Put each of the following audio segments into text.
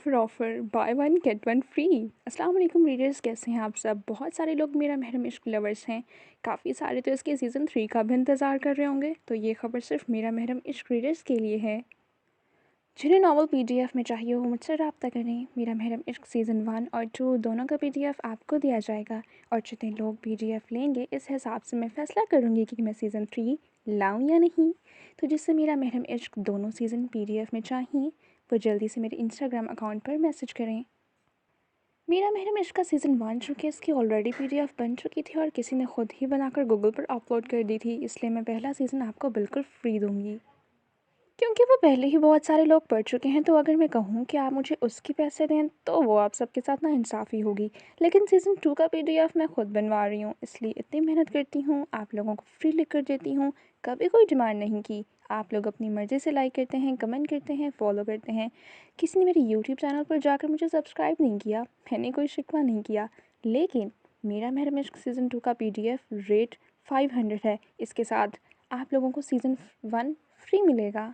Offer bye one get one free. अस्सलाम वालेकुम readers, कैसे हैं आप सब। बहुत सारे लोग मेरा महरम इश्क लवर्स हैं। काफ़ी सारे तो इसके सीज़न 3 का भी इंतज़ार कर रहे होंगे। तो ये खबर सिर्फ मेरा महरम इश्क रीडर्स के लिए है। जिन्हें नावल पीडीएफ में चाहिए हो मुझसे रब्ता करें। मेरा महरम इश्क सीज़न 1 और 2 दोनों का पीडीएफ आपको दिया जाएगा और जितने लोग पीडीएफ लेंगे इस हिसाब से मैं फ़ैसला करूँगी कि मैं सीज़न 3 लाऊं या नहीं। तो जिससे मेरा महरम इश्क दोनों सीज़न पीडीएफ में चाहिए वो जल्दी से मेरे इंस्टाग्राम अकाउंट पर मैसेज करें। मेरा महरम इश्क का सीज़न 1 चूँकि इसकी ऑलरेडी पीडीएफ बन चुकी थी और किसी ने खुद ही बनाकर गूगल पर अपलोड कर दी थी, इसलिए मैं पहला सीज़न आपको बिल्कुल फ्री दूँगी। क्योंकि वो पहले ही बहुत सारे लोग पढ़ चुके हैं, तो अगर मैं कहूँ कि आप मुझे उसके पैसे दें तो वो आप सबके साथ ना इंसाफ़ी होगी। लेकिन सीज़न 2 का पीडीएफ मैं खुद बनवा रही हूँ, इसलिए इतनी मेहनत करती हूँ, आप लोगों को फ्री लिख कर देती हूँ। कभी कोई डिमांड नहीं की। आप लोग अपनी मर्ज़ी से लाइक करते हैं, कमेंट करते हैं, फॉलो करते हैं। किसी ने मेरे यूट्यूब चैनल पर जाकर मुझे सब्सक्राइब नहीं किया, मैंने कोई शिकवा नहीं किया। लेकिन मेरा महरम इश्क सीज़न 2 का पीडीएफ रेट 500 है। इसके साथ आप लोगों को सीज़न 1 फ्री मिलेगा।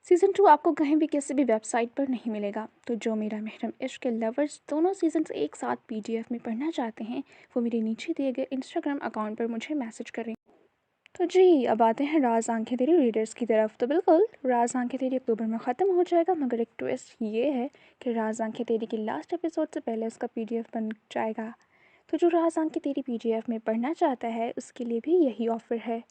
सीज़न 2 आपको कहीं भी किसी भी वेबसाइट पर नहीं मिलेगा। तो जो मेरा महरम इश्क के लवर्स दोनों सीजन्स एक साथ पीडीएफ में पढ़ना चाहते हैं वो मेरे नीचे दिए गए इंस्टाग्राम अकाउंट पर मुझे मैसेज करें। तो जी, अब आते हैं राज आंखें तेरी रीडर्स की तरफ। तो बिल्कुल राज आंखें तेरी अक्टूबर में ख़त्म हो जाएगा, मगर एक ट्विस्ट ये है कि राज आंखें तेरी की लास्ट एपिसोड से पहले उसका पीडीएफ बन जाएगा। तो जो राज आंखें तेरी पीडीएफ में पढ़ना चाहता है उसके लिए भी यही ऑफ़र है।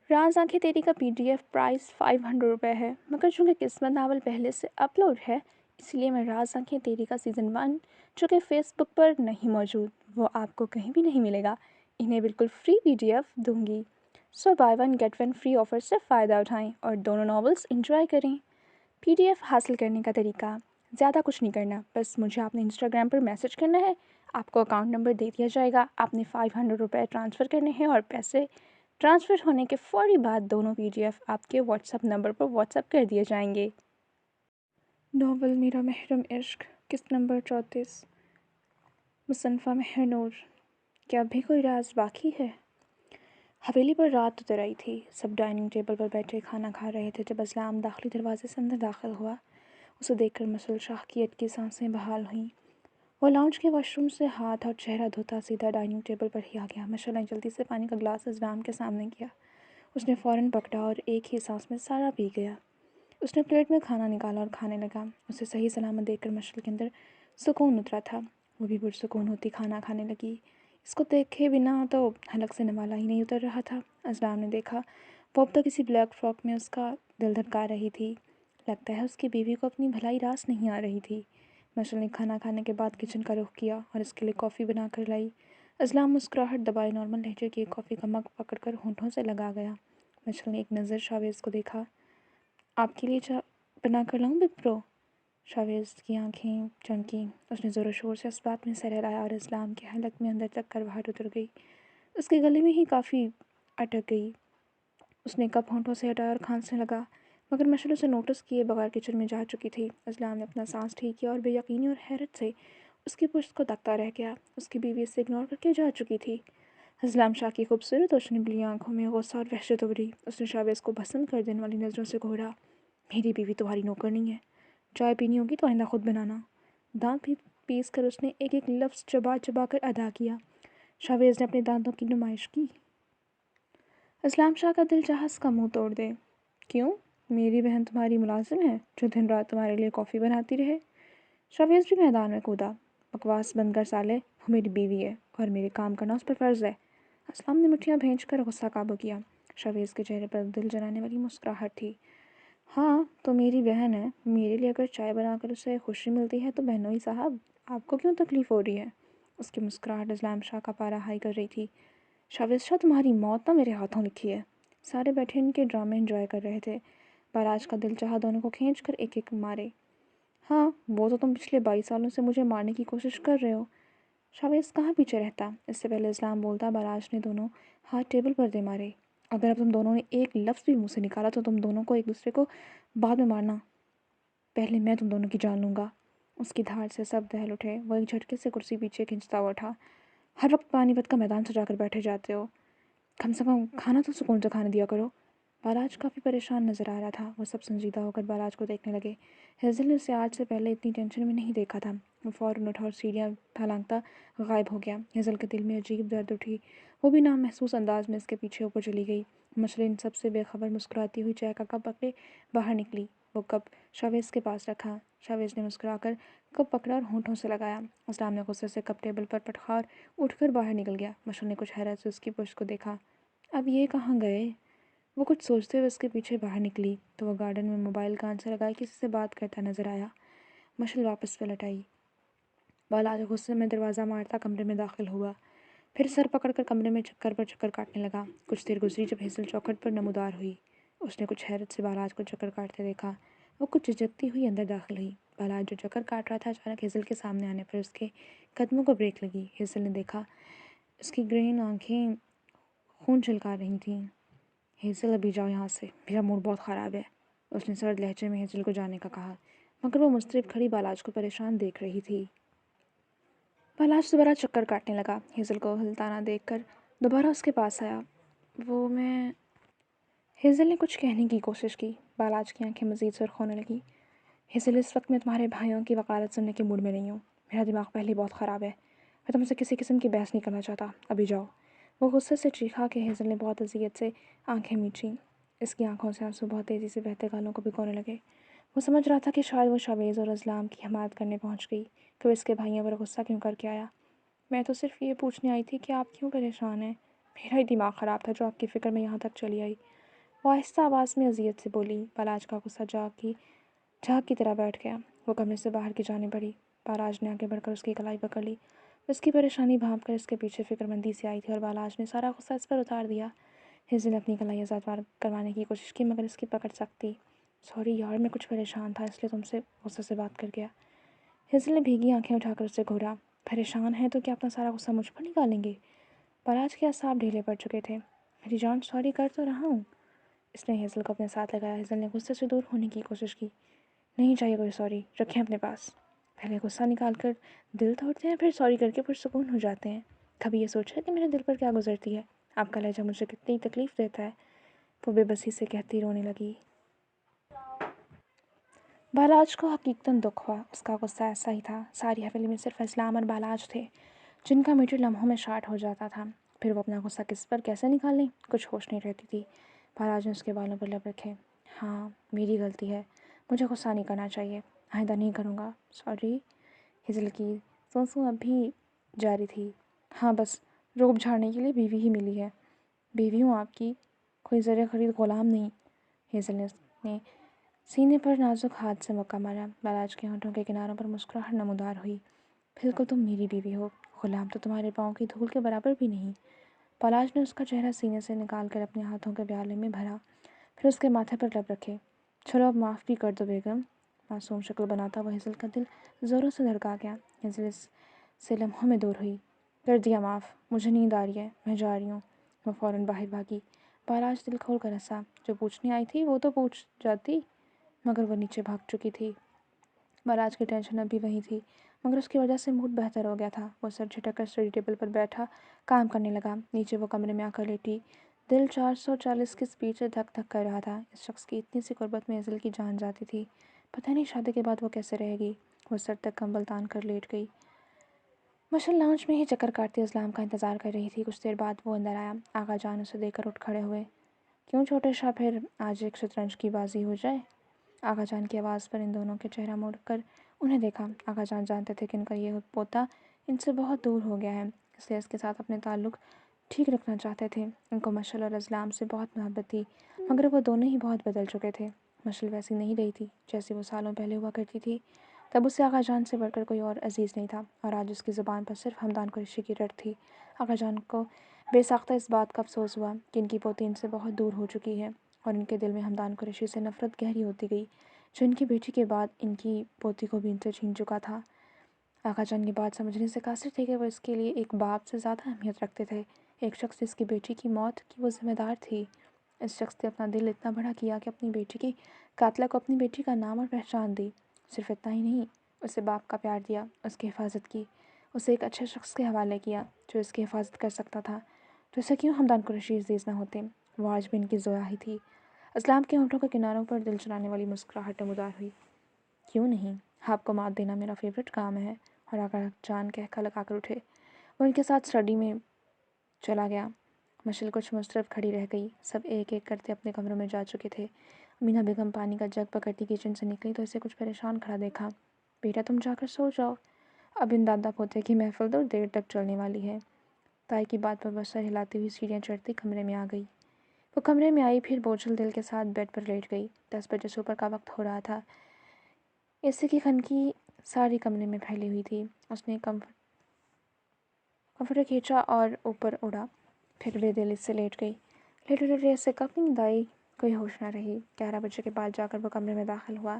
राज आंखें तेरी का पीडीएफ प्राइस 500 रुपये है, मगर चूँकि किस्मत नावल पहले से अपलोड है इसलिए मैं राज आंखें तेरी का सीज़न 1 जो कि फ़ेसबुक पर नहीं मौजूद, वो आपको कहीं भी नहीं मिलेगा, इन्हें बिल्कुल फ्री पीडीएफ दूंगी। So buy one get one free offer से फ़ायदा उठाएं और दोनों नॉवेल्स इंजॉय करें। पीडीएफ हासिल करने का तरीका ज़्यादा कुछ नहीं करना, बस मुझे आपने इंस्टाग्राम पर मैसेज करना है, आपको अकाउंट नंबर दे दिया जाएगा, आपने 500 रुपये ट्रांसफ़र करने हैं और पैसे ट्रांसफ़र होने के फ़ौरी बाद दोनों पीडीएफ आपके व्हाट्सएप नंबर पर व्हाट्सएप कर दिए जाएंगे। नॉवल मेरा महरम इश्क, किस्त नंबर 34, मुसन्फ़ा महनूर। क्या अभी कोई राज बाकी है? हवेली पर रात उतर आई थी। सब डाइनिंग टेबल पर बैठे खाना खा रहे थे जब असलाम दाखिली दरवाजे से अंदर दाखिल हुआ। उसे देखकर मसरूर शाह की अटकी सांसें बहाल हुईं। वो लाउंज के वॉशरूम से हाथ और चेहरा धोता सीधा डाइनिंग टेबल पर ही आ गया। मशअल्लाह ने जल्दी से पानी का ग्लास असलाम के सामने किया। उसने फ़ौरन पकड़ा और एक ही सांस में सारा पी गया। उसने प्लेट में खाना निकाला और खाने लगा। उसे सही सलामत देखकर मशअल्लाह के अंदर सुकून उतरा था। वो भी पुरसुकून होती खाना खाने लगी। इसको देखे बिना तो हलक से नवाला ही नहीं उतर रहा था। असलाम ने देखा वो अब तक किसी ब्लैक फ्रॉक में उसका दिल धड़का रही थी। लगता है उसकी बीवी को अपनी भलाई रास नहीं आ रही थी। मशअल्लाह ने खाना खाने के बाद किचन का रुख किया और इसके लिए कॉफ़ी बना कर लाई। असलाम मुस्कुराहट दबाए नॉर्मल लहजे की कॉफ़ी का मग पकड़कर होंठों से लगा गया। मशअल्लाह ने एक नज़र शावेज़ को देखा। आपके लिए चाय बना कर लाऊं बिप्रो? शावेज़ की आंखें चमकी। उसने ज़ोर शोर से इस बात में सर हिलाया और इस्लाम के हलक में अंदर तक करवाहट उतर गई। उसके गले में ही काफ़ी अटक गई। उसने कप होंठों से हटाया और खांसने लगा, मगर मशअल्लाह से नोटिस किए बगैर किचन में जा चुकी थी। इस्लाम ने अपना सांस ठीक किया और बेयकीनी और हैरत से उसकी पुश्त को तकता रह गया। उसकी बीवी इसे इग्नोर करके जा चुकी थी। इस्लाम शाह की खूबसूरत और शर्मीली आंखों में गुस्सा और वहशत उभरी। उसने शावेज़ को भस्म कर देने वाली नज़रों से घूरा। मेरी बीवी तुम्हारी नौकर नहीं है। चाय पीनी होगी तो आइंदा खुद बनाना। दांत भी पीस कर उसने एक एक लफ्ज़ चबा चबा कर अदा किया। शावेज़ ने अपने दांतों की नुमाइश की। इस्लाम शाह का दिल चाहा उसका मुंह तोड़ दे। क्यों? मेरी बहन तुम्हारी मुलाजिम है जो दिन रात तुम्हारे लिए कॉफ़ी बनाती रहे? शावेज़ भी मैदान में कूदा। बकवास बंद कर साले, वो मेरी बीवी है और मेरे काम करना उस पर फ़र्ज़ है। असलम ने मुठ्ठियाँ भींच कर गुस्सा काबू किया। शावेज़ के चेहरे पर दिल जलाने वाली मुस्कुराहट थी। हाँ तो मेरी बहन है, मेरे लिए अगर चाय बनाकर उसे खुशी मिलती है तो बहनोई साहब आपको क्यों तकलीफ़ हो रही है? उसकी मुस्कुराहट इस्लाम शाह का पारा हाई कर रही थी। शावेज़ शाह तुम्हारी मौत ना मेरे हाथों लिखी है। सारे बैठे इनके ड्रामे एंजॉय कर रहे थे। बाराज का दिल चाहा दोनों को खींच कर एक एक मारे। हाँ वो तो तुम पिछले 22 सालों से मुझे मारने की कोशिश कर रहे हो। शावेज़ कहाँ पीछे रहता। इससे पहले इस्लाम बोलता बाराज ने दोनों हाथ टेबल पर दे मारे। अगर अब तुम दोनों ने एक लफ्ज़ भी मुँह से निकाला तो तुम दोनों को एक दूसरे को बाद में मारना, पहले मैं तुम दोनों की जान लूँगा। उसकी धार से सब दहल उठे। वो एक झटके से कुर्सी पीछे खींचता हुआ उठा। हर वक्त पानीपत का मैदान सजा कर बैठे जाते हो, कम से कम खाना तो सुकून से खाने दिया करो। बालाज काफ़ी परेशान नज़र आ रहा था। वो सब संजीदा होकर बालाज को देखने लगे। हेज़ल ने उसे आज से पहले इतनी टेंशन में नहीं देखा था। वो फ़ौरन उठा और सीढ़ियाँ फलांगता गायब हो गया। हेज़ल के दिल में अजीब दर्द उठी। वो भी नामहसूस अंदाज में इसके पीछे ऊपर चली गई। मछली इन सबसे बेखबर मुस्कुराती हुई चाय का कप पकड़े बाहर निकली। वो कप शावेज़ के पास रखा। शावेज़ ने मुस्कुराकर कप पकड़ा और होंठों से लगाया। इस्लाम ने गुस्से से कप टेबल पर पटखार उठकर बाहर निकल गया। मछली ने कुछ हैरत से उसकी पुश्त को देखा। अब ये कहाँ गए? वो कुछ सोचते हुए उसके पीछे बाहर निकली तो वो गार्डन में मोबाइल कान से लगाए किसी से बात करता नजर आया। मशल वापस पलट आई। बालाज गुस्से में दरवाज़ा मारता कमरे में दाखिल हुआ। फिर सर पकड़कर कमरे में चक्कर पर चक्कर काटने लगा। कुछ देर गुजरी जब हेज़ल चौखट पर नमूदार हुई। उसने कुछ हैरत से बालाज को चक्कर काटते देखा। वो कुछ झिझकती हुई अंदर दाखिल हुई। बालाज जो चक्कर काट रहा था अचानक हेज़ल के सामने आने पर उसके कदमों को ब्रेक लगी। हेज़ल ने देखा उसकी ग्रीन आंखें खून छलका रही थीं। हेज़ल अभी जाओ यहाँ से, मेरा मूड बहुत ख़राब है, उसने सर्द लहजे में हेज़ल को जाने का कहा, मगर वो मुस्तरब खड़ी बालाज को परेशान देख रही थी। बालाज दोबारा चक्कर काटने लगा। हेज़ल को हिलता ना देखकर दोबारा उसके पास आया। वो मैं हेज़ल ने कुछ कहने की कोशिश की। बालाज की आंखें मज़ीद सुर्ख होने लगी। हेज़ल, इस वक्त मैं तुम्हारे भाइयों की वकालत सुनने के मूड में नहीं हूँ। मेरा दिमाग पहले ही बहुत ख़राब है। मैं तुमसे किसी किस्म की बहस नहीं करना चाहता। अभी जाओ। वो गुस्से से चीखा कि हेज़ल ने बहुत अज़ियत से आंखें मींची। इसकी आंखों से आंसू बहुत तेज़ी से बहते गालों को भिगोने लगे। वो समझ रहा था कि शायद वो शावेज़ और अज़लाम की हमायत करने पहुँच गई कि वो इसके भाइयों पर गुस्सा क्यों करके आया। मैं तो सिर्फ ये पूछने आई थी कि आप क्यों परेशान हैं। मेरा ही दिमाग ख़राब था जो आपकी फ़िक्र में यहाँ तक चली आई। वो आहिस्ता आवाज़ में अज़ियत से बोली। बालाज का गुस्सा झाग की तरह बैठ गया। वो कमरे से बाहर की जाने बढ़ी। बालाज ने आगे बढ़कर उसकी कलाई पकड़ ली। उसकी परेशानी भांप कर इसके पीछे फ़िक्रमंदी से आई थी और बालाज ने सारा गुस्सा इस पर उतार दिया। हेज़ल ने अपनी कलाई आज़ाद करवाने की कोशिश की मगर इसकी पकड़ सख्त। सॉरी यार, मैं कुछ परेशान था इसलिए तुमसे गुस्से से बात कर गया। हेज़ल ने भीगी आंखें उठाकर उससे घूरा। परेशान है तो क्या अपना सारा गुस्सा मुझ पर निकालेंगे? बालाज के असाब ढीले पड़ चुके थे। मेरी जान, सॉरी कर तो रहा हूँ। इसने हेज़ल को अपने साथ लगाया। हेज़ल ने गुस्से से दूर होने की कोशिश की। नहीं चाहिए कोई सॉरी, रखें अपने पास। पहले गुस्सा निकाल कर दिल तोड़ते हैं, फिर सॉरी करके पुरसुकून हो जाते हैं। कभी ये सोचा है कि मेरे दिल पर क्या गुजरती है? आपका लहजा मुझे कितनी तकलीफ़ देता है। वो बेबसी से कहती रोने लगी। बालाज को हकीकतन दुख हुआ। उसका गुस्सा ऐसा ही था। सारी हवेली में सिर्फ इस्लाम और बालाज थे जिनका मीटर लम्हों में शार्ट हो जाता था। फिर वो अपना गुस्सा किस पर कैसे निकालें, कुछ होश नहीं रहती थी। बालाज ने उसके बालों पर लब रखे। हाँ, मेरी गलती है, मुझे गुस्सा नहीं करना चाहिए, आइंदा नहीं करूँगा, सॉरी। हिजल की सोसों अब भी जारी थी। हाँ, बस रोब झाड़ने के लिए बीवी ही मिली है। बीवी हूँ आपकी, कोई ज़र खरीद ग़ुलाम नहीं। हेज़ल ने सीने पर नाजुक हाथ से मुक्का मारा। बालाज के होंठों के किनारों पर मुस्कुराहट नमूदार हुई। बिल्कुल तुम मेरी बीवी हो, ग़ुलाम तो तुम्हारे पाँव की धूल के बराबर भी नहीं। बालाज ने उसका चेहरा सीने से निकाल कर अपने हाथों के प्याले में भरा, फिर उसके माथे पर लब रखे। चलो अब माफ़ भी कर दो बेगम। मासूम शक्ल बनाता हुआ हेज़ल का दिल ज़ोरों से धड़का गया। हेज़ल से लम्हों में दूर हुई। कर दिया माफ़, मुझे नींद आ रही है, मैं जा रही हूँ। वो फ़ौरन बाहर भागी। बालाज दिल खोल कर हंसा। जो पूछने आई थी वो तो पूछ जाती, मगर वो नीचे भाग चुकी थी। बालाज की टेंशन अभी वही थी, मगर उसकी वजह से मूड बेहतर हो गया था। वो सर झटक कर स्टडी टेबल पर बैठा काम करने लगा। नीचे वो कमरे में आकर लेटी दिल 440 की स्पीड से धक धक कर रहा था। इस शख्स की इतनी सी कुर्बत में हेज़ल की जान जाती थी। पता नहीं शादी के बाद वो कैसे रहेगी। वो सर तक कंबल तान कर लेट गई। मशल लाउंज में ही चक्कर काटती इस्लाम का इंतज़ार कर रही थी। कुछ देर बाद वो अंदर आया। आगा जान उसे देखकर उठ खड़े हुए। क्यों छोटे शाह, फिर आज एक शतरंज की बाजी हो जाए। आगा जान की आवाज़ पर इन दोनों के चेहरा मोड़ कर उन्हें देखा। आगा जान जानते थे कि इनका ये पोता इनसे बहुत दूर हो गया है, इसलिए इसके साथ अपने ताल्लुक़ ठीक रखना चाहते थे। इनको मशल और अज़लाम से बहुत मोहब्बत थी, मगर वो दोनों ही बहुत बदल चुके थे। मशल वैसी नहीं रही थी जैसी वो सालों पहले हुआ करती थी। तब उसे आगा जान से बढ़कर कोई और अजीज़ नहीं था, और आज उसकी ज़ुबान पर सिर्फ हमदान कुरैशी की रट थी। आगा जान को बेसाख्ता इस बात का अफसोस हुआ कि इनकी पोती इनसे बहुत दूर हो चुकी है, और इनके दिल में हमदान कुरैशी से नफ़रत गहरी होती गई, जो इनकी बेटी के बाद इनकी पोती को भी इनसे छीन चुका था। आगा जान ये बात समझने से कासिर थे कि वो इसके लिए एक बाप से ज़्यादा अहमियत रखते थे। एक शख्स जिसकी बेटी की मौत की वो ज़िम्मेदार थी। इस शख्स ने अपना दिल इतना बड़ा किया कि अपनी बेटी की कातला को अपनी बेटी का नाम और पहचान दी। सिर्फ इतना ही नहीं, उसे बाप का प्यार दिया, उसकी हिफाजत की, उसे एक अच्छे शख्स के हवाले किया जो इसकी हिफाजत कर सकता था। तो इसे क्यों हमदान कुरैशी अजीज़ ना होते। वो आज भी इनकी ज़ोया ही थी। اسلام کے ہونٹوں کے کناروں پر دل چلانے والی مسکراہٹ نمودار ہوئی۔ کیوں نہیں، آپ کو مات دینا میرا فیوریٹ کام ہے۔ اور آقا جان کہہ لگا کر اٹھے۔ وہ ان کے ساتھ اسٹڈی میں چلا گیا۔ مشل کچھ مسترب کھڑی رہ گئی۔ سب ایک ایک کرتے اپنے کمروں میں جا چکے تھے۔ امینہ بیگم پانی کا جگ پکڑتی کچن سے نکلی تو اسے کچھ پریشان کھڑا دیکھا۔ بیٹا تم جا کر سو جاؤ، اب ان دادا پوتے کی محفل تو دیر تک چلنے والی ہے۔ تائی کی بات پر بس سر ہلاتی ہوئی سیڑھیاں چڑھتی کمرے میں آ گئی۔ وہ کمرے میں آئی، پھر بوجھل دل کے ساتھ بیڈ پر لیٹ گئی۔ 10 بجے صبح کا وقت ہو رہا تھا۔ اے سی کی خنکی ساری کمرے میں پھیلی ہوئی تھی۔ اس نے کمفرٹر کھینچا اور اوپر اڑا، پھر بے دل سے لیٹ گئی۔ لیٹے لیٹے اسے کب نیند آئی کوئی ہوش نہ رہی۔ 11 بجے کے بعد جا کر وہ کمرے میں داخل ہوا،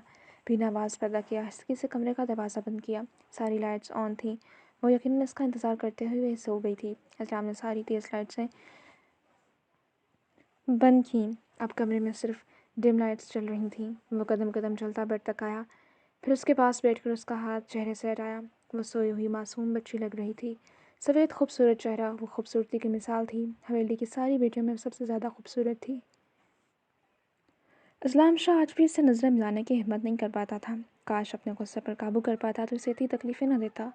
بنا آواز پیدا کیا آہستگی سے کمرے کا دروازہ بند کیا۔ ساری لائٹس آن تھیں، وہ یقیناً اس کا انتظار کرتے ہوئے سو گئی تھی۔ اسلام نے ساری تیز لائٹسیں بند کیں، اب کمرے میں صرف ڈم لائٹس چل رہی تھیں۔ وہ قدم قدم چلتا بیڈ تک آیا، پھر اس کے پاس بیٹھ کر اس کا ہاتھ چہرے سے ہٹایا۔ وہ سوئی ہوئی معصوم بچی لگ رہی تھی۔ سفید خوبصورت چہرہ، وہ خوبصورتی کی مثال تھی۔ حویلی کی ساری بیٹیوں میں سب سے زیادہ خوبصورت تھی۔ اسلام شاہ آج بھی اس سے نظریں ملانے کی ہمت نہیں کر پاتا تھا۔ کاش اپنے غصے پر قابو کر پاتا تو اسے اتنی تکلیفیں نہ دیتا۔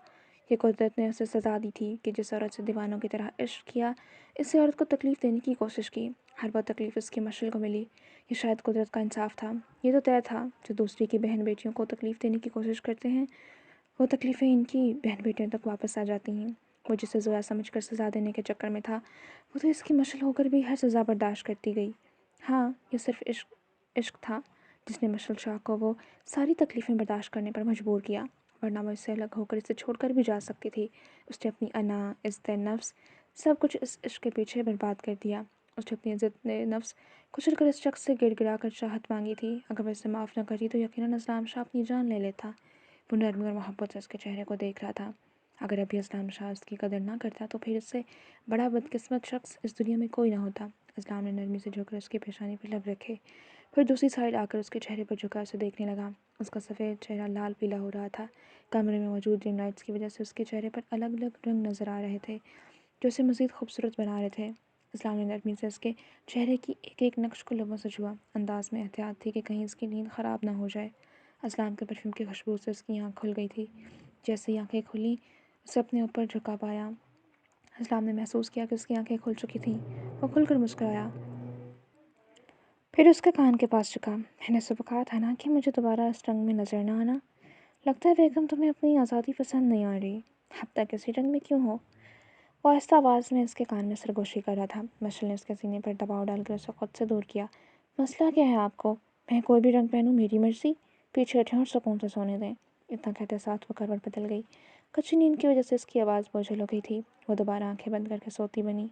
یہ قدرت نے اسے سزا دی تھی کہ جس عورت سے دیوانوں کی طرح عشق کیا، اسی عورت کو تکلیف دینے کی کوشش کی۔ ہر وہ تکلیف اس کی مشل کو ملی۔ یہ شاید قدرت کا انصاف تھا۔ یہ تو طے تھا، جو دوسری کی بہن بیٹیوں کو تکلیف دینے کی کوشش کرتے ہیں، وہ تکلیفیں ان کی بہن بیٹیوں تک واپس آ جاتی ہیں۔ وہ جسے زویا سمجھ کر سزا دینے کے چکر میں تھا، وہ تو اس کی مشل ہو کر بھی ہر سزا برداشت کرتی گئی۔ ہاں، یہ صرف عشق تھا جس نے مشل شاہ کو وہ ساری تکلیفیں برداشت کرنے پر مجبور کیا، ورنہ وہ اس سے الگ ہو کر اسے چھوڑ کر بھی جا سکتی تھی۔ اس نے اپنی انا، عزت نفس، سب کچھ اس عشق کے پیچھے برباد کر دیا۔ اس نے اپنی عزت نفس کچل کر اس شخص سے گڑ گڑا کر چاہت مانگی تھی۔ اگر وہ اسے معاف نہ کرتی تو یقیناً اسلام شاہ اپنی جان لے لیتا۔ وہ نرمی اور محبت سے اس کے چہرے کو دیکھ رہا تھا۔ اگر ابھی اسلام شاہ اس کی قدر نہ کرتا تو پھر اس سے بڑا بدقسمت شخص اس دنیا میں کوئی نہ ہوتا۔ اسلام نے نرمی سے جھک کر اس کی پیشانی پر لب رکھے، پھر دوسری سائڈ آ کر اس کے چہرے پر جھکا اسے دیکھنے لگا۔ اس کا سفید چہرہ لال پیلا ہو رہا تھا۔ کمرے میں موجود ڈم لائٹس کی وجہ سے اس کے چہرے پر الگ الگ رنگ نظر آ رہے تھے، جو اسے مزید خوبصورت بنا رہے تھے۔ اسلام نے نرمی سے اس کے چہرے کی ایک ایک نقش کو لبوں سے چھوا، انداز میں احتیاط تھی کہ کہیں اس کی نیند خراب نہ ہو جائے۔ اسلام کے پرفیوم کی خوشبو سے اس کی آنکھ کھل گئی تھی۔ جیسے ہی آنکھیں کھلیں، اسے اپنے اوپر جھکا پایا۔ اسلام نے محسوس کیا کہ اس کی آنکھیں کھل چکی تھیں۔ وہ کھل کر مسکرایا، پھر اس کے کان کے پاس جھکا۔ میں نے صبح کہا تھا نا کہ مجھے دوبارہ اس رنگ میں نظر نہ آنا۔ لگتا ہے بیگم تمہیں اپنی آزادی پسند نہیں آ رہی۔ اب تک اسی رنگ میں کیوں ہو؟ وہ آہستہ آواز میں اس کے کان میں سرگوشی کر رہا تھا۔ مشل نے اس کے سینے پر دباؤ ڈال کر اسے خود سے دور کیا۔ مسئلہ کیا ہے آپ کو؟ میں کوئی بھی رنگ پہنوں، میری مرضی۔ پیچھے ہٹیں اور سکون سے سونے دیں۔ اتنا کہتے ساتھ وہ کروٹ بدل گئی۔ کچی نیند کی وجہ سے اس کی آواز بوجھل ہو گئی تھی۔ وہ دوبارہ آنکھیں بند کر کے سوتی بنی۔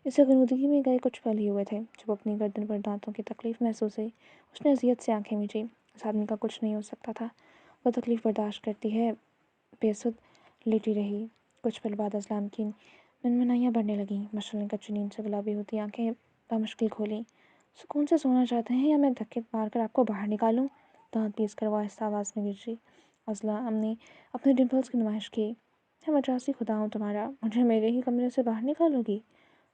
اسے غنودگی میں گئے کچھ پل ہی ہوئے تھے جب اپنی گردن پر دانتوں کی تکلیف محسوس ہوئی۔ اس نے اذیت سے آنکھیں میچی۔ اس آدمی کا کچھ نہیں ہو سکتا تھا، وہ تکلیف برداشت کرتی ہے۔ بے سدھ لیٹی رہی۔ کچھ پل بعد اسلام کی منمنائیاں بڑھنے لگیں۔ مشل نے کچی نیند سے گلابی ہوتی آنکھیں بمشکل کھولیں۔ سکون سے سونا چاہتے ہیں یا میں دھکے مار کر آپ کو باہر نکالوں؟ دانت پیس کر وہ آہستہ آواز میں گرجی۔ اسلام نے اپنے ڈمپلز کی نمائش کی۔ میں مجازی خدا ہوں تمہارا، مجھے میرے ہی کمرے سے باہر نکالو گی؟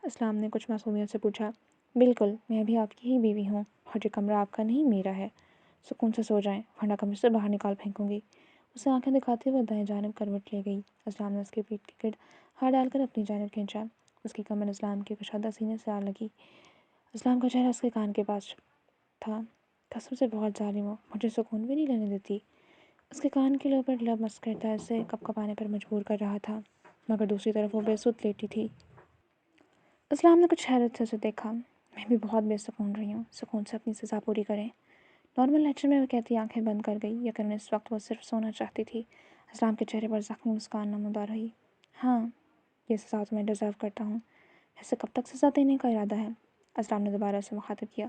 اسلام نے کچھ معصومیت سے پوچھا۔ بالکل، میں بھی آپ کی ہی بیوی ہوں، اور یہ کمرہ آپ کا نہیں میرا ہے۔ سکون سے سو جائیں ورنہ کمرے سے باہر نکال پھینکوں گی۔ اسے آنکھیں دکھاتے ہوئے دائیں جانب کروٹ لے گئی۔ اسلام نے اس کی پیٹھ کے گرد ہاتھ ڈال کر اپنی جانب کھینچا۔ اس کی کمر اسلام کے کشادہ سینے سے آ لگی۔ اسلام کا چہرہ اس کے کان کے پاس تھا۔ قسم سے بہت ظالم ہو، مجھے سکون بھی نہیں لینے دیتی۔ اس کے کان کے لب پر لب مس کرتا اسے کپ کپانے پر مجبور کر رہا تھا، مگر دوسری طرف وہ بے سدھ لیٹی تھی۔ اسلام نے کچھ حیرت سے اسے دیکھا۔ میں بھی بہت بے سکون رہی ہوں، سکون سے اپنی سزا پوری کریں۔ نارمل لیکچر میں وہ کہتی آنکھیں بند کر گئی، یقیناً اس وقت وہ صرف سونا چاہتی تھی۔ اسلام کے چہرے پر زخمی مسکان نمودار ہوئی۔ ہاں، یہ سزا تو میں ڈیزرو کرتا ہوں۔ ایسے کب تک سزا دینے کا ارادہ ہے؟ اسلام نے دوبارہ اسے مخاطب کیا۔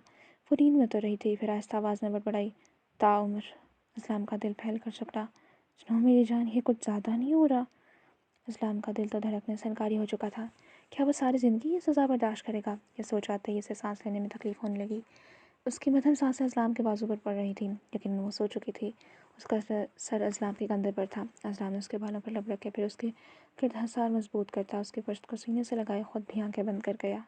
وہ نیند میں تو رہی تھی، پھر آہستہ آواز میں بڑبڑائی، تا عمر۔ اسلام کا دل پھیل کر سکڑا۔ سنو میری جان، یہ کچھ زیادہ نہیں ہو رہا؟ اسلام کا دل تو دھڑکنے سے انکاری ہو چکا تھا۔ کیا وہ ساری زندگی یہ سزا برداشت کرے گا؟ یہ سوچ آتے ہی اسے سانس لینے میں تکلیف ہونے لگی۔ اس کی مدھم سانسیں اسلام کے بازو پر پڑ رہی تھیں، لیکن وہ سو چکی تھی۔ اس کا سر اسلام کے کندھے پر تھا۔ اسلام نے اس کے بالوں پر لب رکھے، پھر اس کے گرد حصار مضبوط کرتا اس کے پشت کو سینے سے لگائے خود بھی آنکھیں بند کر گیا۔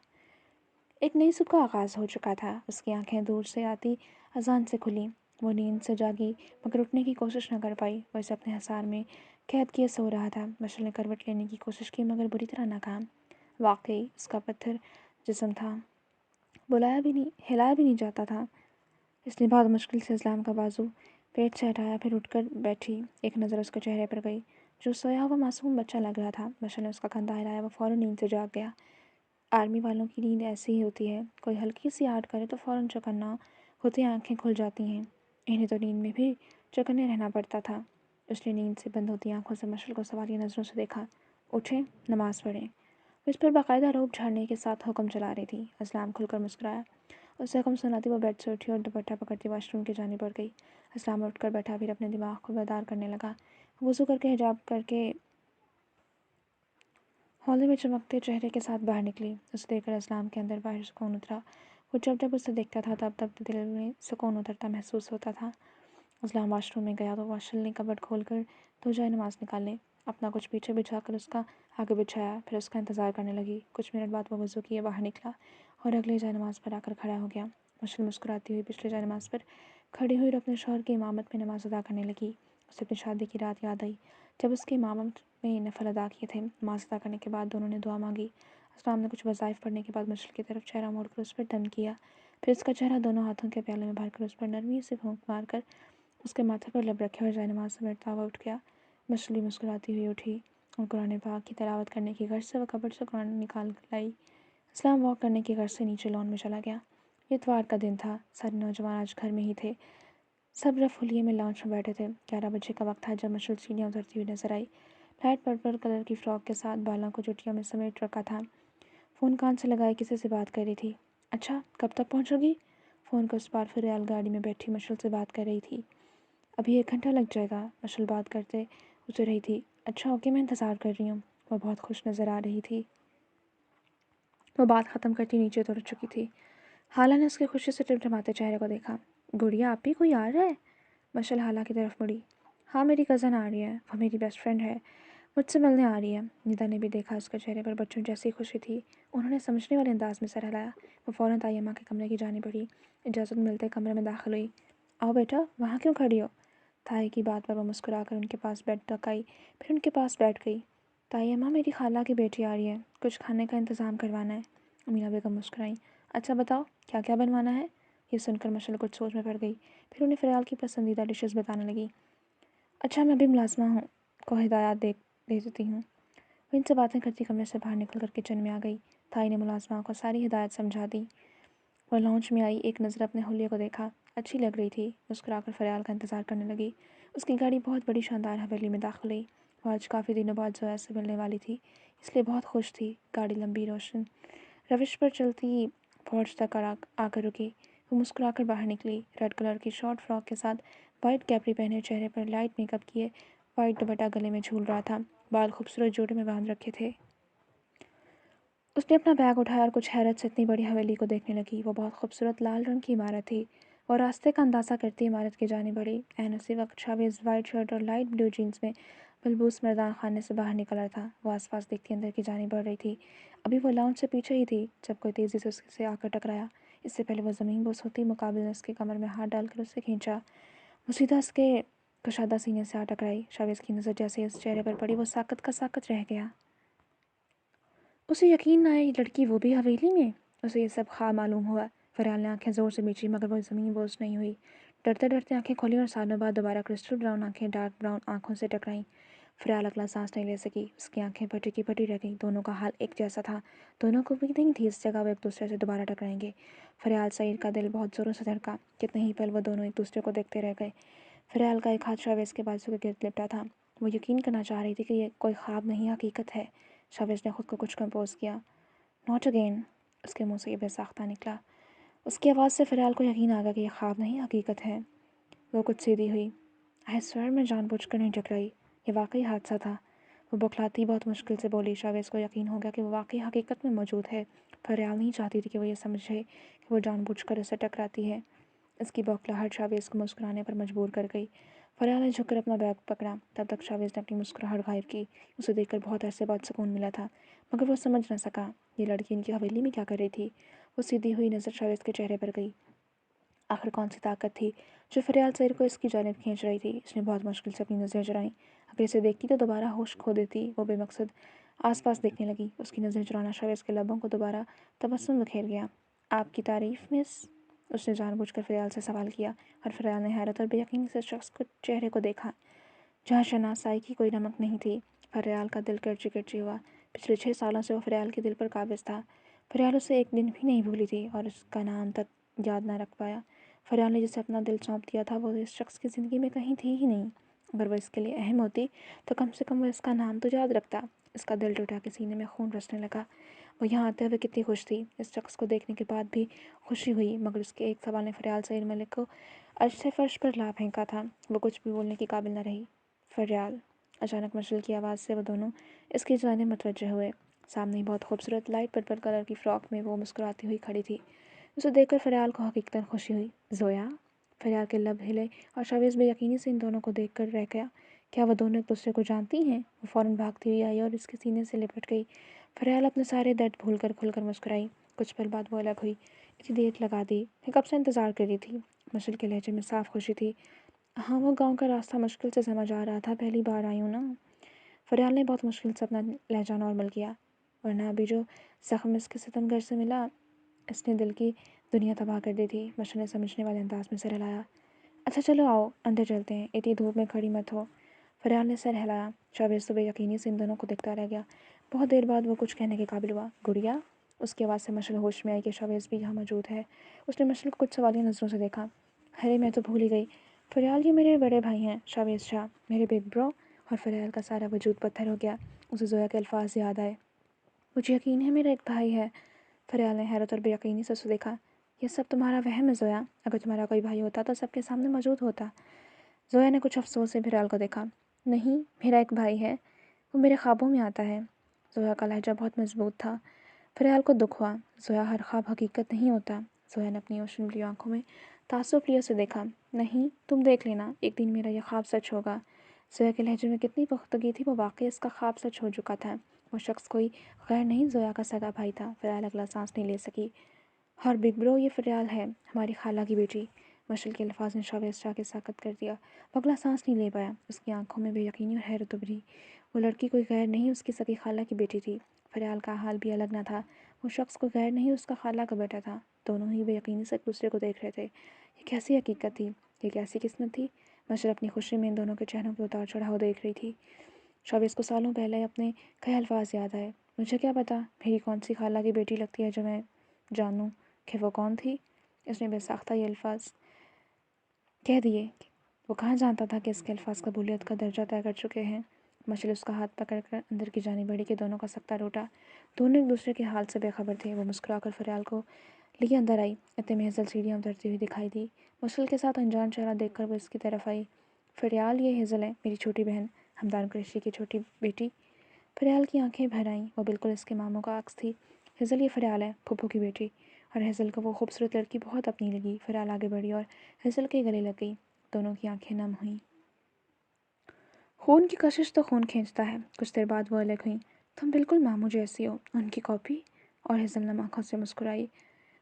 ایک نئی صبح کا آغاز ہو چکا تھا۔ اس کی آنکھیں دور سے آتی اذان سے کھلیں۔ وہ نیند سے جاگی مگر اٹھنے کی کوشش نہ کر پائی۔ وہ اسے اپنے حصار میں قید کیے سو رہا تھا۔ مشعل نے کروٹ لینے کی کوشش کی مگر بری طرح ناکام۔ واقعی اس کا پتھر جسم تھا، ہلایا بھی نہیں جاتا تھا۔ اس نے بہت مشکل سے اسلام کا بازو پیٹ سے ہٹایا، پھر اٹھ کر بیٹھی۔ ایک نظر اس کے چہرے پر گئی جو سویا ہوا معصوم بچہ لگ رہا تھا۔ مشعل نے اس کا کندھا ہلایا، وہ فوراً نیند سے جاگ گیا۔ آرمی والوں کی نیند ایسی ہی ہوتی ہے، کوئی ہلکی سی آہٹ کرے تو فوراً چوکنا ہوتے آنکھیں کھل جاتی ہیں۔ انہیں تو نیند میں بھی چوکنے رہنا پڑتا تھا۔ اس نے نیند سے بند ہوتی آنکھوں سے مشعل کو سوالیہ نظروں سے دیکھا۔ اٹھیں، نماز پڑھیں۔ وہ اس پر باقاعدہ روب جھاڑنے کے ساتھ حکم چلا رہی تھی۔ اسلام کھل کر مسکرایا۔ اسے حکم سناتی وہ بیڈ سے اٹھی اور دوپٹہ پکڑتی واش روم کی جانب بڑھ گئی۔ اسلام اٹھ کر بیٹھا، پھر اپنے دماغ کو بیدار کرنے لگا۔ وضو کر کے حجاب کر کے ہولے میں چمکتے چہرے کے ساتھ باہر نکلی۔ اسے دیکھ کر اسلام کے اندر باہر سکون اترا۔ وہ جب جب اسے دیکھتا تھا تب دل میں سکون اترتا محسوس ہوتا تھا۔ اسلام واش روم میں گیا تو مشعل نے کبڈ کھول کر دو جائے نماز نکالے، اپنا کچھ پیچھے بچھا کر اس کا آگے بچھایا، پھر اس کا انتظار کرنے لگی۔ کچھ منٹ بعد وہ وضو کیے باہر نکلا اور اگلے جائے نماز پر آ کر کھڑا ہو گیا۔ مشعل مسکراتی ہوئی پچھلے جائے نماز پر کھڑی ہوئی اور اپنے شوہر کی امامت میں نماز ادا کرنے لگی۔ اسے اپنی شادی کی رات یاد آئی جب اس کی امامت میں نفل ادا کیے تھے۔ نماز ادا کرنے کے بعد دونوں نے دعا مانگی۔ اسلام نے کچھ وظائف پڑھنے کے بعد مشعل کی طرف چہرہ موڑ کر اس پر دم کیا، پھر اس کا چہرہ دونوں ہاتھوں کے پیالے میں بھر کر اس پر نرمی سے پھونک مار کر اس کے ماتھے پر لب رکھے اور جائے نماز سمیٹتا ہوا اٹھ گیا۔ مشعل مسکراتی ہوئی اٹھی اور قرآن پاک کی تلاوت کرنے کی غرض سے وہ کبڈ سے قرآن نکال لائی۔ اسلام واک کرنے کی غرض سے نیچے لان میں چلا گیا۔ یہ اتوار کا دن تھا، سارے نوجوان آج گھر میں ہی تھے۔ سب رف حلیے میں لانچ میں بیٹھے تھے۔ 11 بجے کا وقت تھا جب مشعل سیڑھیاں اترتی ہوئی نظر آئی۔ لائٹ پرپل کلر کی فراک کے ساتھ بالوں کو چٹیوں میں سمیٹ رکھا تھا۔ فون کان سے لگائے کسی سے بات کر رہی تھی۔ اچھا، کب تک پہنچو گی؟ فون کو اس پار فریال گاڑی میں بیٹھی مشعل سے بات کر رہی تھی۔ ابھی 1 گھنٹہ لگ جائے گا، مشعل بات کرتے اتر رہی تھی۔ اچھا اوکے، میں انتظار کر رہی ہوں۔ وہ بہت خوش نظر آ رہی تھی۔ وہ بات ختم کرتی نیچے اتر چکی تھی۔ حالہ نے اس کے خوشی سے ٹمٹماتے چہرے کو دیکھا۔ گڑیا، آپ بھی کوئی آ رہا ہے؟ مشعل حالہ کی طرف مڑی۔ ہاں، میری کزن آ رہی ہے، وہ میری بیسٹ فرینڈ ہے، مجھ سے ملنے آ رہی ہے۔ ندا نے بھی دیکھا، اس کے چہرے پر بچوں جیسی خوشی تھی۔ انہوں نے سمجھنے والے انداز میں سر ہلایا۔ وہ فوراً تائی اماں کے کمرے کی جانب بڑھی، اجازت ملتے کمرے میں داخل ہوئی۔ آؤ بیٹا، وہاں کیوں کھڑی ہو؟ تائی کی بات پر وہ مسکرا کر ان کے پاس بیڈ تک آئی، پھر ان کے پاس بیٹھ گئی۔ تائی اماں، میری خالہ کی بیٹی آ رہی ہے، کچھ کھانے کا انتظام کروانا ہے۔ امینا بیگم مسکرائیں۔ اچھا بتاؤ، کیا کیا بنوانا ہے؟ یہ سن کر مشعل کچھ سوچ میں پڑ گئی، پھر انہیں فریال کی پسندیدہ ڈشز بتانے لگی۔ اچھا، میں بھی ملازمہ ہوں کو ہدایات دے دیتی ہوں۔ وہ ان سے باتیں کرتی کمرے سے باہر نکل کر کچن میں آ گئی۔ تائی نے ملازمہ کو ساری ہدایت سمجھا دی۔ وہ لانچ میں آئی، ایک نظر اپنے حلیے کو دیکھا، اچھی لگ رہی تھی، مسکرا کر فریال کا انتظار کرنے لگی۔ اس کی گاڑی بہت بڑی شاندار حویلی میں داخل ہوئی۔ وہ آج کافی دنوں بعد زویا سے ملنے والی تھی، اس لیے بہت خوش تھی۔ گاڑی لمبی روشن روش پر چلتی پورچ تک آ کر رکی۔ وہ مسکرا کر باہر نکلی۔ ریڈ کلر کی شارٹ فراک کے ساتھ وائٹ کیپری پہنے، چہرے پر لائٹ میک اپ کیے، وائٹ دوپٹہ گلے میں جھول رہا تھا، بال خوبصورت جوڑے میں باندھ رکھے تھے۔ اس نے اپنا بیگ اٹھایا اور کچھ حیرت سے اتنی بڑی حویلی کو دیکھنے لگی۔ وہ بہت خوبصورت لال رنگ کی عمارت تھی۔ وہ راستے کا اندازہ کرتی عمارت کی جانب بڑھی۔ عین اسی وقت شاویز وائٹ شرٹ اور لائٹ بلو جینس میں ملبوس مردان خانے سے باہر نکل رہا تھا۔ وہ آس پاس دیکھتی اندر کی جانب بڑھ رہی تھی۔ ابھی وہ لاؤنج سے پیچھے ہی تھی جب کوئی تیزی سے اس سے آ کر ٹکرایا۔ اس سے پہلے وہ زمین بوس ہوتی مقابل نے اس کے کمر میں ہاتھ ڈال کر اسے کھینچا۔ وہ سیدھا اس کے کشادہ سینے سے آ ٹکرائی۔ شاویز کی نظر جیسے اس چہرے پر پڑی وہ ساکت کا ساکت رہ گیا۔ اسے یقین نہ آیا، یہ لڑکی وہ بھی حویلی میں؟ اسے یہ سب خواب معلوم ہوا۔ فریال نے آنکھیں زور سے میچی مگر وہ زمین بوس نہیں ہوئی۔ ڈرتے ڈرتے آنکھیں کھولیں اور سالوں بعد دوبارہ کرسٹل براؤن آنکھیں ڈارک براؤن آنکھوں سے ٹکرائیں۔ فریال اگلا سانس نہیں لے سکی، اس کی آنکھیں پھٹی کی پھٹی رہ گئیں۔ دونوں کا حال ایک جیسا تھا، دونوں کو امید نہیں تھی اس جگہ وہ ایک دوسرے سے دوبارہ ٹکرائیں گے۔ فریال سعید کا دل بہت زوروں سے دھڑکا۔ کتنے ہی پل وہ دونوں ایک دوسرے کو دیکھتے رہ گئے۔ فریال کا ایک ہاتھ شاویز کے بازو کے گرد لپٹا تھا۔ وہ یقین کرنا چاہ رہی تھی کہ یہ کوئی خواب نہیں حقیقت ہے۔ شاویز نے خود کو کچھ کمپوز کیا۔ ناٹ اگین، اس کے منہ سے یہ بے ساختہ نکلا۔ اس کی آواز سے فریال کو یقین آ گیا کہ یہ خواب نہیں حقیقت ہے۔ وہ کچھ سیدھی ہوئی۔ آئی سویئر میں جان بوجھ کر نہیں ٹکرائی، یہ واقعی حادثہ تھا۔ وہ بوکھلاتی بہت مشکل سے بولی۔ شاویز کو یقین ہو گیا کہ وہ واقعی حقیقت میں موجود ہے۔ فریال نہیں چاہتی تھی کہ وہ یہ سمجھے کہ وہ جان بوجھ کر اسے ٹکراتی ہے۔ اس کی بوکھلاہٹ شاویز کو مسکرانے پر مجبور کر گئی۔ فریال نے جھک کر اپنا بیگ پکڑا، تب تک شاویز نے اپنی مسکراہٹ غائب کی۔ اسے دیکھ کر بہت عرصے بعد سکون ملا تھا، مگر وہ سمجھ نہ سکا یہ لڑکی ان کی حویلی میں کیا کر رہی تھی۔ वो सीधी हुई नज़र शावेज़ के चेहरे पर गई। आखिर कौन सी ताकत थी जो फरियाल सैर को इसकी जानिब खींच रही थी। उसने बहुत मुश्किल से अपनी नज़रें चुराईं। अगर इसे देखती तो दोबारा होश खो देती। वो बेमकसद आसपास देखने लगी। उसकी नज़रें चुराना शावेज़ के लबों को दोबारा तबस्सुम बिखेर गया। आपकी तारीफ़ मिस? उसने जानबूझकर फरियाल से सवाल किया और फरियाल ने हैरत और बेयकीनी से शख्स को चेहरे को देखा जहाँ शनासाई की कोई नमक नहीं थी। फरियाल का दिल करची करची हुआ। पिछले 6 सालों से वो फरियाल के दिल पर काबिज था। फरियाल उसे एक दिन भी नहीं भूली थी और उसका नाम तक याद ना रख पाया। फरियाल ने जिसे अपना दिल सौंप दिया था वो इस शख्स की ज़िंदगी में कहीं थी ही नहीं। अगर वो इसके लिए अहम होती तो कम से कम वो इसका नाम तो याद रखता। इसका दिल टूटा के सीने में खून रसने लगा। वो यहाँ आते हुए कितनी खुश थी। इस शख्स को देखने के बाद भी खुशी हुई, मगर उसके एक सवाल ने फरियाल सईद मलिक को अर्श से फर्श पर ला फेंका था। वो कुछ भी बोलने की काबिल न रही। फरियाल, अचानक मशल की आवाज़ से वो दोनों इसकी जानिब मुतवज्जे हुए। सामने ही बहुत खूबसूरत लाइट पर्पल कलर की फ़्रॉक में वो मुस्कुराती हुई खड़ी थी। उसे देखकर फरियाल को हकीकतन खुशी हुई। ज़ोया? फरियाल के लब हिले और शावेज़ बेयकीनी से इन दोनों को देखकर रह गया। क्या वो दोनों एक दूसरे को जानती हैं? वो फ़ौरन भागती हुई आई और इसके सीने से लिपट गई। फरियाल अपने सारे दर्द भूलकर खुलकर मुस्कुराई। कुछ पल बाद वो अलग हुई। इतनी देर लगा दी, मैं कब से इंतज़ार कर रही थी। मशल के लहजे में साफ खुशी थी। हाँ, वो गांव का रास्ता मुश्किल से समझ आ रहा था, पहली बार आई हूँ ना। फरियाल ने बहुत मुश्किल से अपना लहजा नॉर्मल किया, वरना अभी जो ज़ख्म इसके सितमगर से मिला इसने दिल की दुनिया तबाह कर दी थी। मशल ने समझने वाले अंदाज में सर हिलाया। अच्छा चलो आओ अंदर चलते हैं, इतनी धूप में खड़ी मत हो। फरियाल ने सर हिलाया। शावेज़ तो बेयकीनी से इन दोनों को देखता रह गया। बहुत देर बाद वो कुछ कहने के काबिल हुआ। गुड़िया? उसकी आवाज़ से मशल होश में आई कि शावेज़ भी यहाँ मौजूद है। उसने मशल को कुछ सवालिया नज़रों से देखा। अरे मैं तो भूल ही गई। फरियाल, ये मेरे बड़े भाई हैं, शावेज़ शाह, मेरे बिग ब्रो। और फरियाल का सारा वजूद पत्थर हो गया। उसे ज़ोया के अल्फाज याद आए। मुझे यकीन है मेरा एक भाई है। फरियाल ने हैरत और बेयकीनी से उसे देखा। यह सब तुम्हारा वहम है ज़ोया। अगर तुम्हारा कोई भाई होता तो सबके सामने मौजूद होता। ज़ोया ने कुछ अफसोस से फरियाल को देखा। नहीं, मेरा एक भाई है, वो मेरे ख्वाबों में आता है। ज़ोया का लहजा बहुत मजबूत था। फरियाल को दुख हुआ। ज़ोया, हर ख्वाब हकीकत नहीं होता। ज़ोया ने अपनी ओशनली आंखों में तासुब लिए उसे देखा। नहीं, तुम देख लेना, एक दिन मेरा यह ख्वाब सच होगा। ज़ोया के लहजे में कितनी पुख्तगी थी। वो वाकई इसका ख्वाब सच हो चुका था। वो शख्स कोई गैर नहीं, ज़ोया का सगा भाई था। फरियाल अगला सांस नहीं ले सकी। और बिग ब्रो, ये फरियाल है, हमारी खाला की बेटी। मशल के अल्फाज ने शावेज़ शाह के साकत कर दिया। वो अगला सांस नहीं ले पाया। उसकी आंखों में बेयकीनी और हैरत उभरी। वो लड़की कोई गैर नहीं, उसकी सगी खाला की बेटी थी। फरियाल का हाल भी अलग ना था। वो शख्स कोई गैर नहीं, उसका खाला का बेटा था। दोनों ही बेयकीनी से एक दूसरे को देख रहे थे। ये कैसी हकीकत थी, ये कैसी किस्मत थी। मशल अपनी खुशी में इन दोनों के चेहरों के उतार चढ़ाव देख रही थी। शावेज़ को सालों पहले अपने कई अल्फाज याद आए। मुझे क्या पता मेरी कौन सी खाला की बेटी लगती है जो मैं जानूँ कि वो कौन थी। इसने बेसाख्ता ये अल्फाज कह दिए। वो कहाँ जानता था कि इसके अल्फाज कबूलियत का दर्जा तय कर चुके हैं। मशल उसका हाथ पकड़कर अंदर की जानी बढ़ी कि दोनों का सख्ता टूटा। दोनों एक दूसरे के हाल से बेखबर थे। वो मुस्कुराकर फरियाल को लिए अंदर आई। इतने में हेज़ल सीढ़ियाँ उतरती हुई दिखाई दी। मशल के साथ अनजान चेहरा देखकर वो इसकी तरफ आई। फरियाल, ये हेज़ल है, मेरी छोटी बहन, हमदान कुरैशी की छोटी बेटी। फरियाल की आंखें भर आईं। वो बिल्कुल इसके मामों का अक्स थी। हेज़ल, ये फरियाल है, फूफू की बेटी। और हेज़ल को वो खूबसूरत लड़की बहुत अपनी लगी। फरियाल आगे बढ़ी और हेज़ल के गले लग गई। दोनों की आंखें नम हुईं। खून की कशिश तो खून खींचता है। कुछ देर बाद वो अलग हुई। तुम बिल्कुल मामू जैसी हो, उनकी कॉपी। और हेज़ल नम आंखों से मुस्कुराई।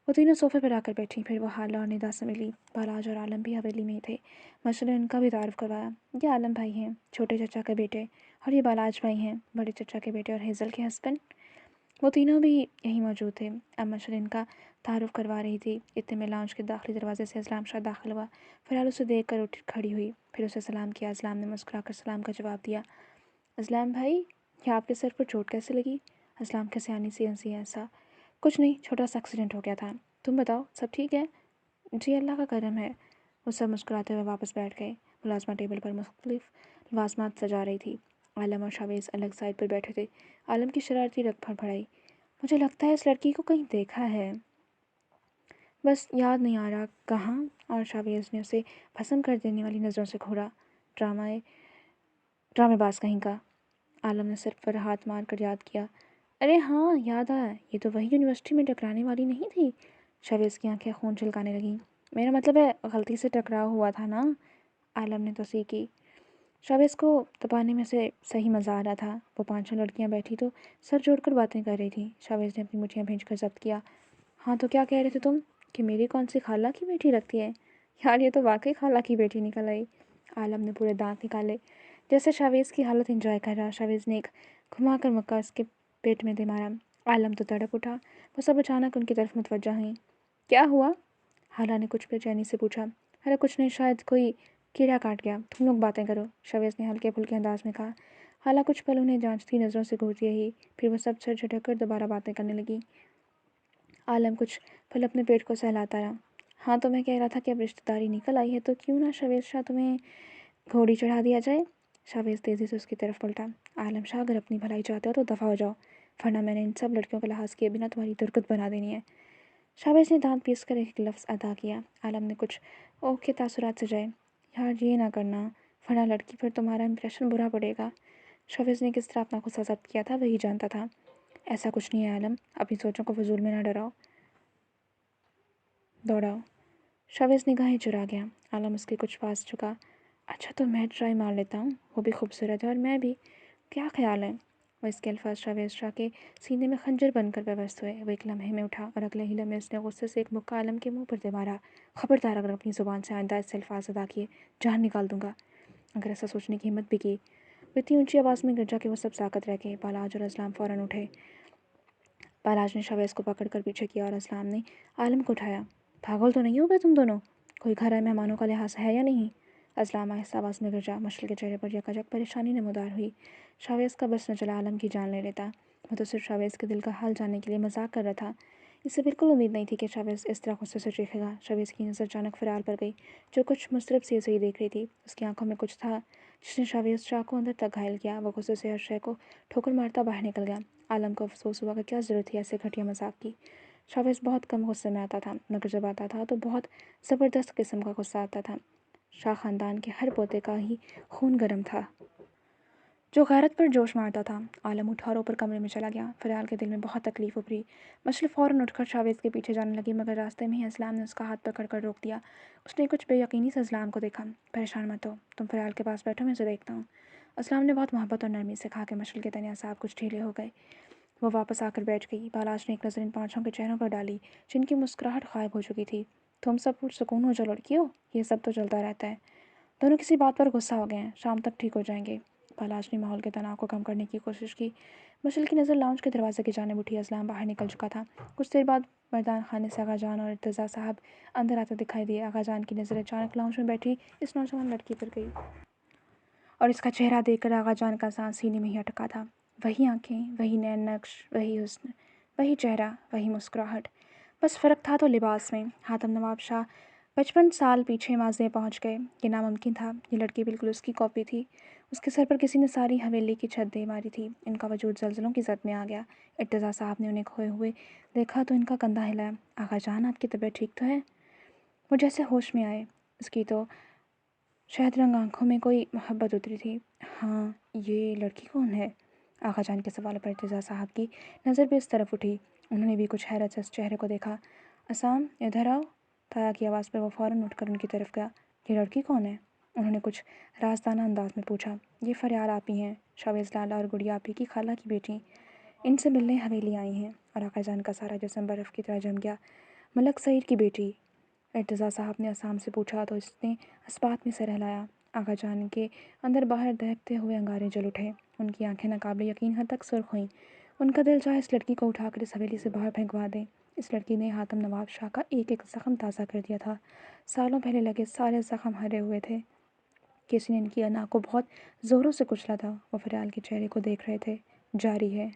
वो तीनों सोफे पर आकर बैठी। फिर वो हाला और निदा से मिली। बालाज और आलम भी हवेली में ही थे। मशल ने उनका भी तारुफ करवाया। ये आलम भाई हैं, छोटे चचा के बेटे। और ये बालाज भाई हैं, बड़े चचा के बेटे और हेज़ल के हस्बैंड। वो तीनों भी यहीं मौजूद थे। अब मशल इनका तारुफ करवा रही थी। इतने में लाउंज के दाखिली दरवाजे से असलाम शाह दाखिल हुआ। फिलहाल उसे देख कर उठ खड़ी हुई। फिर उसे सलाम किया। असलाम ने मुस्कुराकर सलाम का जवाब दिया। असलाम भाई, क्या आपके सर पर चोट कैसे लगी? असलाम के सियानी सी हंसी ऐसा। कुछ नहीं, छोटा सा एक्सीडेंट हो गया था। तुम बताओ, सब ठीक है? जी, अल्लाह का करम है। वो सब मुस्कुराते हुए वापस बैठ गए। मुलाजमा टेबल पर मुख्तलिफ लवाजमात सजा रही थी। आलम और शावेज़ अलग साइड पर बैठे थे। आलम की शरारती रग फड़फड़ाई। मुझे लगता है इस लड़की को कहीं देखा है, बस याद नहीं आ रहा कहाँ। और शावेज़ ने उसे पसंद कर देने वाली नज़रों से घूरा। ड्रामेबाज कहीं का। आलम ने सिर पर हाथ मार कर याद किया। अरे हाँ, याद आया, ये तो वही यूनिवर्सिटी में टकराने वाली नहीं थी। शावेज़ की आंखें खून छिलकाने लगीं। मेरा मतलब है, गलती से टकराव हुआ था ना। आलम ने तोसी की। शावेज़ को तपाने में से सही मज़ा आ रहा था। वो 5-6 लड़कियां बैठी तो सर जोड़कर बातें कर रही थी। शावेज़ ने अपनी मुठ्ठियां भींच कर जब्त किया। ہاں تو کیا کہہ رہے تھے تم کہ میری کون سی خالہ کی بیٹی رکھتی ہے؟ یار یہ تو واقعی خالہ کی بیٹی نکل آئی۔ عالم نے پورے دانت نکالے جیسے شاویز کی حالت انجوائے کر رہا۔ شاویز نے ایک گھما کر مکہ اس کے پیٹ میں دے مارا۔ عالم تو تڑپ اٹھا، وہ سب اچانک ان کی طرف متوجہ ہوئیں۔ کیا ہوا؟ خالہ نے کچھ بے چینی سے پوچھا۔ ارے کچھ نہیں، شاید کوئی کیڑا کاٹ گیا، تم لوگ باتیں کرو، شاویز نے ہلکے پھلکے انداز میں کہا۔ خالہ کچھ پل انہیں جانچتی نظروں سے گھورتی رہی، پھر وہ سب سر جھٹک کر دوبارہ باتیں کرنے لگی۔ عالم کچھ پل اپنے پیٹ کو سہلاتا رہا۔ ہاں تو میں کہہ رہا تھا کہ اب رشتہ داری نکل آئی ہے تو کیوں نہ شاویز شاہ تمہیں گھوڑی چڑھا دیا جائے؟ شاویز تیزی سے اس کی طرف پلٹا۔ عالم شاہ اگر اپنی بھلائی چاہتے ہو تو دفع ہو جاؤ، ورنہ میں نے ان سب لڑکیوں کا لحاظ کیے بنا تمہاری درگت بنا دینی ہے۔ شاویز نے دانت پیس کر ایک لفظ ادا کیا۔ عالم نے کچھ اوکھ کے تاثرات سجائے۔ یار یہ نہ کرنا، ورنہ لڑکی پر تمہارا امپریشن برا پڑے گا۔ شاویز نے کس طرح اپنا غصہ ضبط کیا تھا وہی جانتا تھا۔ ایسا کچھ نہیں ہے عالم، اپنی سوچوں کو فضول میں نہ دوڑاؤ۔ شاویز نگاہیں چرا گیا۔ عالم اس کے کچھ پاس جھکا۔ اچھا تو میں ٹرائی مار لیتا ہوں، وہ بھی خوبصورت ہے اور میں بھی، کیا خیال ہے؟ وہ اس کے الفاظ شاویز شاہ کے سینے میں خنجر بن کر پیوست ہوئے۔ وہ ایک لمحے میں اٹھا اور اگلے ہی لمحے اس نے غصے سے ایک مکہ عالم کے منہ پر دے مارا۔ خبردار اگر اپنی زبان سے آئندہ اس سے الفاظ ادا کیے، جان نکال دوں گا۔ اگر ایسا سوچنے کی ہمت بھی کی۔ وہ اتنی اونچی آواز میں گرجا کہ وہ سب ساکت رہ گئے۔ بالاج اور اسلام فوراً اٹھے۔ بالاج نے شاویز کو پکڑ کر پیچھے کیا اور اسلام نے عالم کو اٹھایا۔ پاگل تو نہیں ہو گئے تم دونوں؟ کوئی گھر آئے مہمانوں کا لحاظ ہے یا نہیں؟ اسلام آہستہ آواز میں گرجا۔ مشعل کے چہرے پر یکایک پریشانی نمودار ہوئی۔ شاویز کا بس نہ چلا عالم کی جان لے لیتا۔ وہ تو صرف شاویز کے دل کا حال جاننے کے لیے مذاق کر رہا تھا۔ اسے بالکل امید نہیں تھی کہ شاویز اس طرح غصے سے چیخے گا۔ شاویز کی نظر اچانک فرار پر گئی، جو کچھ مضطرب سی اسے ہی دیکھ رہی تھی۔ اس کی آنکھوں میں کچھ تھا جس نے شاویز شاہ کو اندر تک گھائل کیا۔ وہ غصے سے ہر شے کو ٹھوکر مارتا باہر نکل گیا۔ عالم کو افسوس ہوا کہ کیا ضرورت تھی ایسے گھٹیا مذاق کی۔ شاویز بہت کم غصے میں آتا تھا، مگر جب آتا تھا تو بہت زبردست قسم کا غصہ آتا تھا۔ شاہ خاندان کے ہر پوتے کا ہی خون گرم تھا، جو غیرت پر جوش مارتا تھا۔ عالم اٹھا اور اوپر کمرے میں چلا گیا۔ فریال کے دل میں بہت تکلیف ابھری۔ مشعل فوراً اٹھ کر شاویز کے پیچھے جانے لگی، مگر راستے میں ہی اسلام نے اس کا ہاتھ پکڑ کر روک دیا۔ اس نے کچھ بے یقینی سے اسلام کو دیکھا۔ پریشان مت ہو، تم فریال کے پاس بیٹھو، میں اسے دیکھتا ہوں۔ اسلام نے بہت محبت اور نرمی سے کہا کہ مشعل کے تنے اعصاب کچھ ڈھیلے ہو گئے۔ وہ واپس آ کر بیٹھ گئی۔ بالاج نے ایک نظر ان پانچوں کے چہروں پر ڈالی جن کی مسکراہٹ غائب ہو چکی تھی۔ تم سب پرسکون ہو جو لڑکیوں، یہ سب تو چلتا رہتا ہے۔ دونوں کسی بات پر غصہ ہو گئے ہیں، شام تک ٹھیک ہو جائیں گے۔ بالاج نے ماحول کے تناؤ کو کم کرنے کی کوشش کی۔ مشعل کی نظر لاؤنج کے دروازے کی جانب اٹھی۔ اسلام باہر نکل چکا تھا۔ کچھ دیر بعد مردان خانے سے آغا جان اور ارتضیٰ صاحب اندر آتے دکھائی دیے۔ آغا جان کی نظر اچانک لاؤنج میں بیٹھی اس نوجوان لڑکی پر گئی، اور اس کا چہرہ دیکھ کر آغا جان کا سانس سینے میں ہی اٹکا تھا۔ وہی آنکھیں، وہی نین نقش، وہی حسن، وہی چہرہ، وہی مسکراہٹ، بس فرق تھا تو لباس میں۔ حاتم نواب شاہ 55 سال پیچھے ماضی میں پہنچ گئے۔ یہ ناممکن تھا، یہ لڑکی بالکل اس کی کاپی تھی۔ اس کے سر پر کسی نے ساری حویلی کی چھت دے ماری تھی۔ ان کا وجود زلزلوں کی زد میں آ گیا۔ ارتضیٰ صاحب نے انہیں کھوئے ہوئے دیکھا تو ان کا کندھا ہلایا۔ آغا جان، آپ کی طبیعت ٹھیک تو ہے؟ وہ جیسے ہوش میں آئے۔ اس کی تو شہد رنگ آنکھوں میں کوئی محبت اتری تھی۔ ہاں، یہ لڑکی کون ہے؟ آغا جان کے سوال پر ارتضیٰ صاحب کی نظر بھی اس طرف اٹھی۔ انہوں نے بھی کچھ حیرت سے اس چہرے کو دیکھا۔ اسام، ادھر آؤ۔ تایا کی آواز پر وہ فوراً اٹھ کر ان کی طرف گیا۔ یہ لڑکی کون ہے؟ انہوں نے کچھ رازدانہ انداز میں پوچھا۔ یہ فریال آپی ہیں، شاویز لالا اور گڑیا آپی کی خالہ کی بیٹی۔ ان سے ملنے حویلی آئی ہیں۔ اور آغا جان کا سارا جسم برف کی طرح جم گیا۔ ملک سعید کی بیٹی؟ ارتضیٰ صاحب نے اسام سے پوچھا تو اس نے اثبات میں سر ہلایا۔ آغا جان کے اندر باہر دہکتے ہوئے انگارے جل اٹھے۔ ان کی آنکھیں ناقابل یقین حد تک سرخ ہوئیں۔ ان کا دل چاہے اس لڑکی کو اٹھا کر اس حویلی سے باہر پھینکوا دے۔ اس لڑکی نے حاتم نواب شاہ کا ایک ایک زخم تازہ کر دیا تھا۔ سالوں پہلے لگے سارے زخم ہرے ہوئے تھے۔ کسی نے ان کی انا کو بہت زوروں سے کچلا تھا۔ وہ فریال کے چہرے کو دیکھ رہے تھے۔ جاری ہے۔